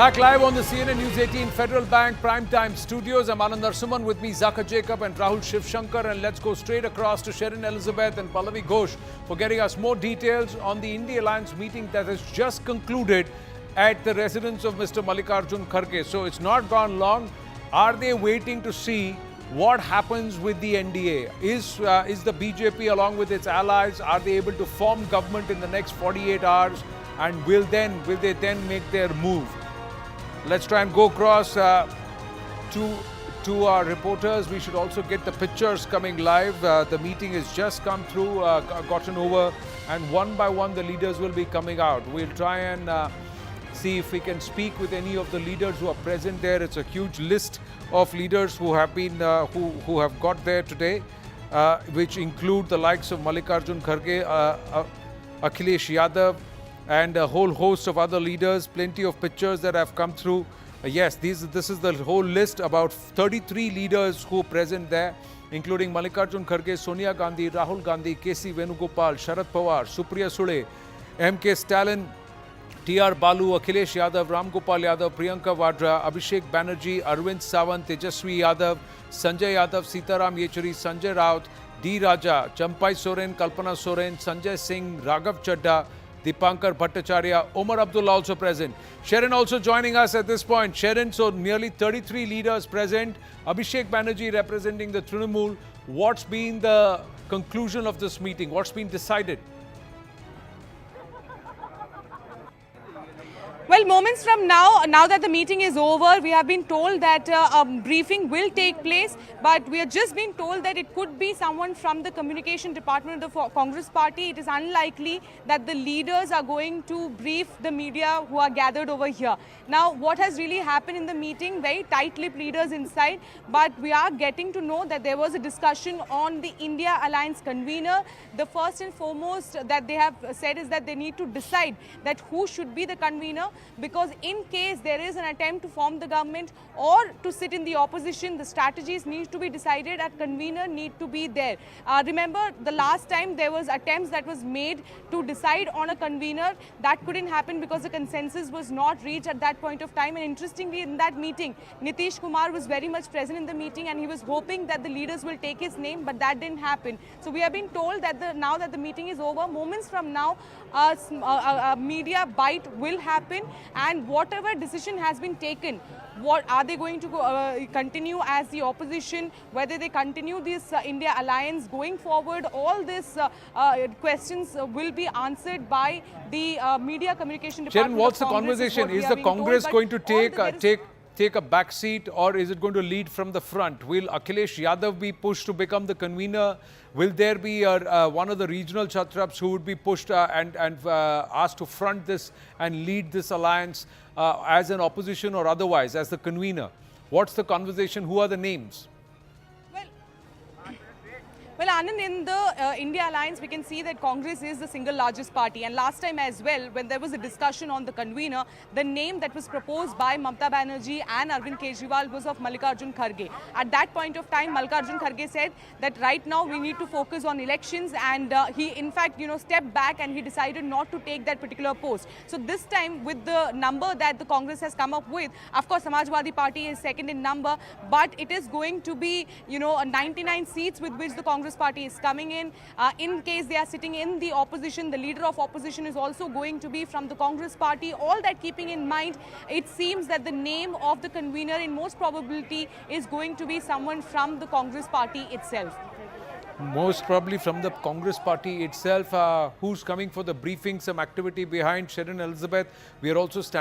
Back live on the CNN News 18 Federal Bank Primetime Studios. I'm Anand Narsuman, with me Zaka Jacob and Rahul Shivshankar, and let's go straight across to Sherin Elizabeth and Pallavi Ghosh for getting us more details on the India Alliance meeting that has just concluded at the residence of Mr. Mallikarjun Kharge. So it's not gone long. Are they waiting to see what happens with the NDA? Is the BJP along with its allies, are they able to form government in the next 48 hours, and will they then make their move? Let's try and go across to our reporters. We should also get the pictures coming live. The meeting has just come through, gotten over, and one by one the leaders will be coming out. We'll try and see if we can speak with any of the leaders who are present there. It's a huge list of leaders who have been who have got there today, which include the likes of Mallikarjun Kharge, Akhilesh Yadav, and a whole host of other leaders. Plenty of pictures that have come through. Yes, this is the whole list, about 33 leaders who are present there, including Mallikarjun Kharge, Sonia Gandhi, Rahul Gandhi, KC Venugopal, Sharad Pawar, Supriya Sule, MK Stalin, TR Balu, Akhilesh Yadav, Ram Gopal Yadav, Priyanka Vadra, Abhishek Banerjee, Arvind Sawant, Tejaswi Yadav, Sanjay Yadav, Sitaram Yechuri, Sanjay Raut, D. Raja, Champai Soren, Kalpana Soren, Sanjay Singh, Raghav Chadda, Dipankar Bhattacharya, Omar Abdullah also present. Sherin also joining us at this point. Sherin, so nearly 33 leaders present. Abhishek Banerjee representing the Trinamool. What's been the conclusion of this meeting? What's been decided? Well, moments from now that the meeting is over, we have been told that a briefing will take place, but we have just been told that it could be someone from the communication department of the Congress party. It is unlikely that the leaders are going to brief the media who are gathered over here. Now, what has really happened in the meeting? Very tight-lipped leaders inside, but we are getting to know that there was a discussion on the India Alliance convener. The first and foremost that they have said is that they need to decide that who should be the convener, because in case there is an attempt to form the government or to sit in the opposition, the strategies need to be decided. A convener need to be there. Remember, the last time there was attempts that was made to decide on a convener. That couldn't happen because the consensus was not reached at that point of time. And interestingly, in that meeting, Nitish Kumar was very much present in the meeting, and he was hoping that the leaders will take his name, but that didn't happen. So we have been told that now that the meeting is over, moments from now, a media bite will happen, and whatever decision has been taken, what are they going to continue as the opposition, whether they continue this India Alliance going forward, all these questions will be answered by the media communication department. Sherin, what's the conversation? Is the Congress going to take a back seat, or is it going to lead from the front? Will Akhilesh Yadav be pushed to become the convener? Will there be one of the regional Chhatraps who would be pushed and asked to front this and lead this alliance as an opposition or otherwise as the convener? What's the conversation? Who are the names? Well, Anand, in the India Alliance, we can see that Congress is the single largest party. And last time as well, when there was a discussion on the convener, the name that was proposed by Mamata Banerjee and Arvind Kejriwal was of Mallikarjun Kharge. At that point of time, Mallikarjun Kharge said that right now we need to focus on elections, and he in fact, stepped back and he decided not to take that particular post. So this time, with the number that the Congress has come up with, of course, Samajwadi Party is second in number, but it is going to be, 99 seats with which the Congress party is coming in. In case they are sitting in the opposition, the leader of opposition is also going to be from the Congress party. All that keeping in mind, it seems that the name of the convener in most probability is going to be someone from the Congress party itself. Most probably from the Congress party itself. Who's coming for the briefing? Some activity behind Sherin Elizabeth. We are also standing